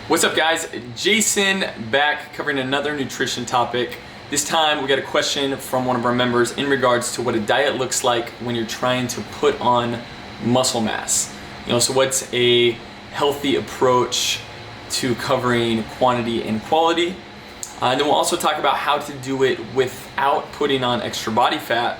What's up, guys? Jason back covering another nutrition topic. This time we got a question from one of our members in regards to what a diet looks like when you're trying to put on muscle mass. So what's a healthy approach to covering quantity and quality? And then we'll also talk about how to do it without putting on extra body fat,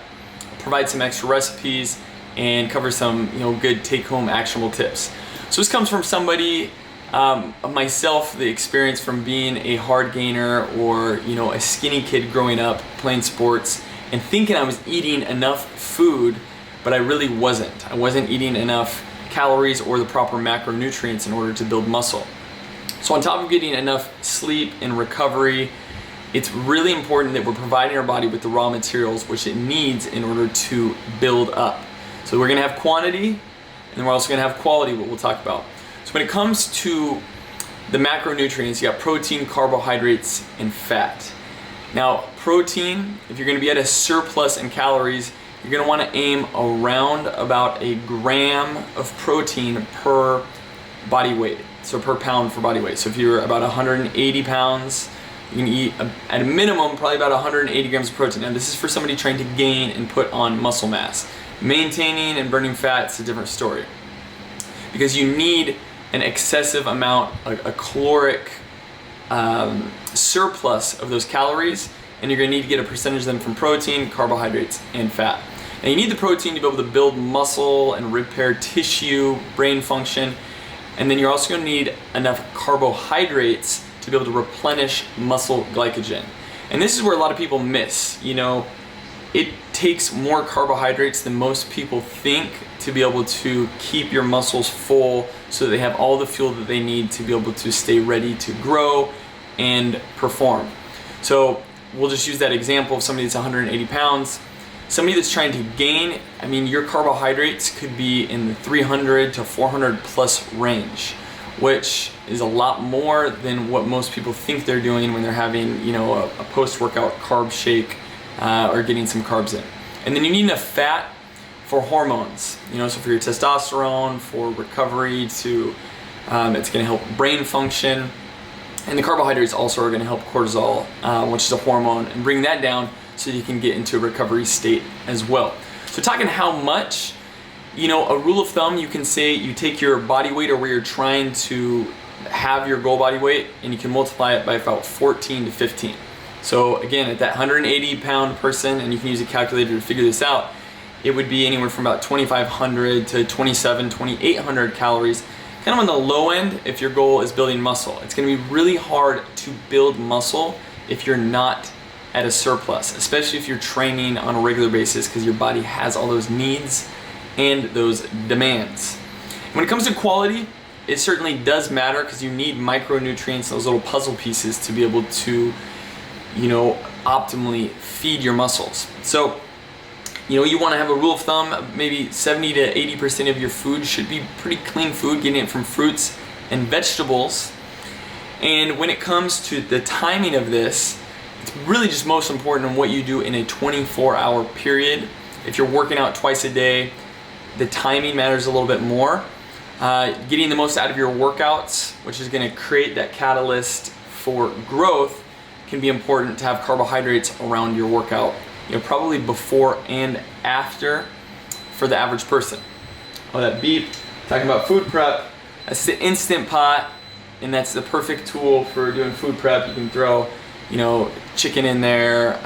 provide some extra recipes, and cover some good take-home actionable tips. So this comes from somebody, myself, the experience from being a hard gainer or a skinny kid growing up playing sports and thinking I was eating enough food, but I really wasn't. I wasn't eating enough calories or the proper macronutrients in order to build muscle. So on top of getting enough sleep and recovery, it's really important that we're providing our body with the raw materials which it needs in order to build up. So we're gonna have quantity, and then we're also gonna have quality, what we'll talk about. So when it comes to the macronutrients, you got protein, carbohydrates, and fat. Now, protein, if you're gonna be at a surplus in calories, you're gonna wanna aim around about a gram of protein per body weight, so per pound for body weight. So if you're about 180 pounds, you can eat at a minimum probably about 180 grams of protein. Now this is for somebody trying to gain and put on muscle mass. Maintaining and burning fat is a different story, because you need an excessive amount, a caloric surplus of those calories, and you're gonna need to get a percentage of them from protein, carbohydrates, and fat. Now you need the protein to be able to build muscle and repair tissue, brain function, and then you're also gonna need enough carbohydrates to be able to replenish muscle glycogen. And this is where a lot of people miss. It takes more carbohydrates than most people think to be able to keep your muscles full so that they have all the fuel that they need to be able to stay ready to grow and perform. So we'll just use that example of somebody that's 180 pounds. Somebody that's trying to gain, your carbohydrates could be in the 300 to 400 plus range, which is a lot more than what most people think they're doing when they're having a post-workout carb shake or getting some carbs in. And then you need enough fat for hormones, so for your testosterone, for recovery, it's going to help brain function. And the carbohydrates also are going to help cortisol, which is a hormone, and bring that down so you can get into a recovery state as well. So talking how much, a rule of thumb, you can say you take your body weight or where you're trying to have your goal body weight, and you can multiply it by about 14 to 15. So again, at that 180 pound person, and you can use a calculator to figure this out, it would be anywhere from about 2,500 to 2,800 calories, kind of on the low end if your goal is building muscle. It's gonna be really hard to build muscle if you're not at a surplus, especially if you're training on a regular basis, because your body has all those needs and those demands. When it comes to quality, it certainly does matter, because you need micronutrients, those little puzzle pieces, to be able to optimally feed your muscles. So you want to have a rule of thumb, maybe 70 to 80% of your food should be pretty clean food, getting it from fruits and vegetables. And when it comes to the timing of this, it's really just most important on what you do in a 24-hour period. If you're working out twice a day, the timing matters a little bit more. Getting the most out of your workouts, which is going to create that catalyst for growth, can be important to have carbohydrates around your workout, probably before and after for the average person. Oh, that beep, talking about food prep, that's the Instant Pot, and that's the perfect tool for doing food prep. You can throw, chicken in there,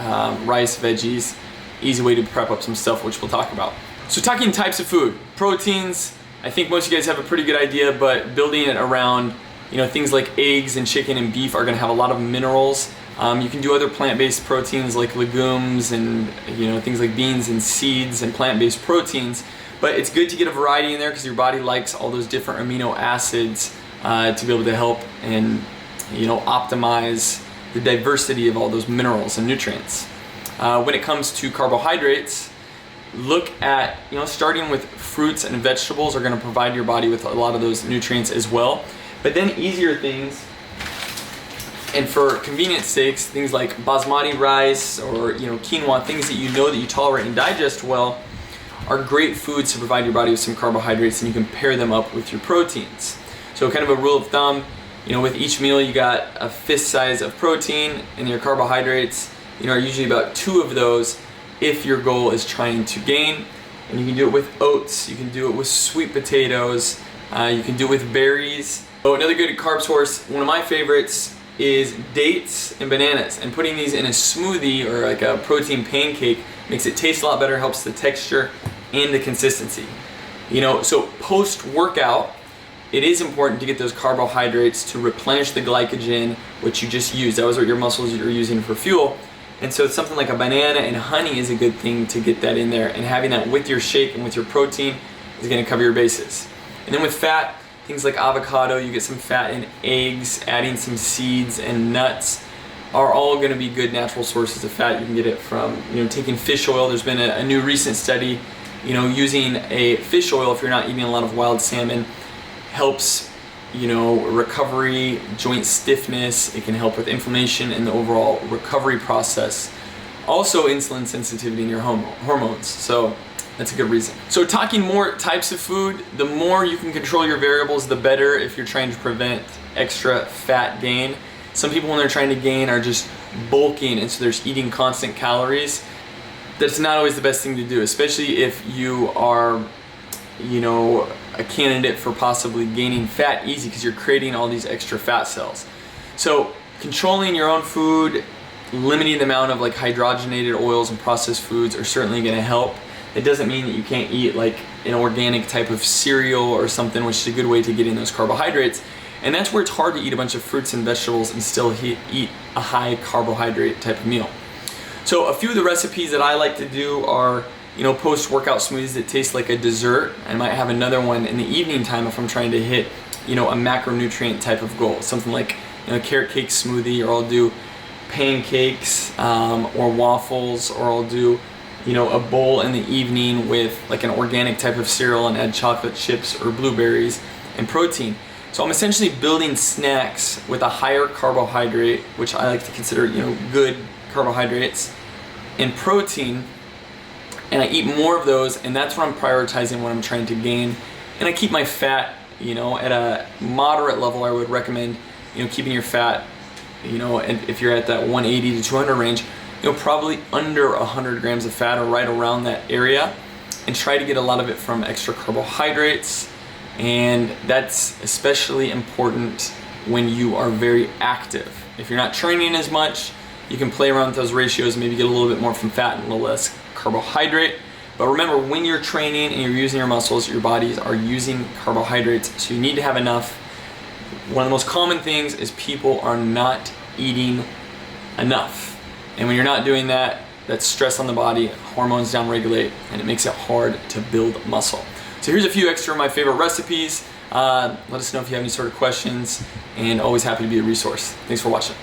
rice, veggies, easy way to prep up some stuff, which we'll talk about. So talking types of food, proteins, I think most of you guys have a pretty good idea, but building it around, things like eggs and chicken and beef are gonna have a lot of minerals. You can do other plant-based proteins like legumes and things like beans and seeds and plant-based proteins, but it's good to get a variety in there because your body likes all those different amino acids to be able to help and optimize the diversity of all those minerals and nutrients. When it comes to carbohydrates, look at starting with fruits and vegetables are going to provide your body with a lot of those nutrients as well, but then easier things. And for convenience sakes, things like basmati rice or quinoa, things that that you tolerate and digest well, are great foods to provide your body with some carbohydrates, and you can pair them up with your proteins. So kind of a rule of thumb, with each meal you got a fist size of protein, and your carbohydrates, are usually about 2 of those if your goal is trying to gain. And you can do it with oats, you can do it with sweet potatoes, you can do it with berries. Oh, another good carb source, one of my favorites, is dates and bananas. And putting these in a smoothie or like a protein pancake makes it taste a lot better, helps the texture and the consistency. So post-workout, it is important to get those carbohydrates to replenish the glycogen, which you just used. That was what your muscles are using for fuel. And so something like a banana and honey is a good thing to get that in there. And having that with your shake and with your protein is going to cover your bases. And then with fat, things like avocado, you get some fat in eggs, adding some seeds and nuts are all going to be good natural sources of fat. You can get it from taking fish oil. There's been a new recent study, using a fish oil, if you're not eating a lot of wild salmon, helps recovery, joint stiffness. It can help with inflammation and the overall recovery process. Also insulin sensitivity in your hormones. So that's a good reason. So talking more types of food, the more you can control your variables, the better if you're trying to prevent extra fat gain. Some people when they're trying to gain are just bulking, and so they're eating constant calories. That's not always the best thing to do, especially if you are a candidate for possibly gaining fat easy, because you're creating all these extra fat cells. So controlling your own food, limiting the amount of like hydrogenated oils and processed foods are certainly going to help. It doesn't mean that you can't eat like an organic type of cereal or something, which is a good way to get in those carbohydrates. And that's where it's hard to eat a bunch of fruits and vegetables and still eat a high carbohydrate type of meal. So a few of the recipes that I like to do are post-workout smoothies that taste like a dessert. I might have another one in the evening time if I'm trying to hit, a macronutrient type of goal. Something like, carrot cake smoothie, or I'll do pancakes or waffles, or I'll do, a bowl in the evening with like an organic type of cereal and add chocolate chips or blueberries and protein. So I'm essentially building snacks with a higher carbohydrate, which I like to consider, good carbohydrates, and protein. And I eat more of those, and that's what I'm prioritizing when I'm trying to gain. And I keep my fat, at a moderate level. I would recommend, keeping your fat, and if you're at that 180 to 200 range, probably under 100 grams of fat or right around that area, and try to get a lot of it from extra carbohydrates. And that's especially important when you are very active. If you're not training as much, you can play around with those ratios, maybe get a little bit more from fat and a little less carbohydrate. But remember, when you're training and you're using your muscles, your bodies are using carbohydrates, so you need to have enough. One of the most common things is people are not eating enough. And when you're not doing that, that's stress on the body, hormones downregulate, and it makes it hard to build muscle. So here's a few extra of my favorite recipes. Let us know if you have any sort of questions, and always happy to be a resource. Thanks for watching.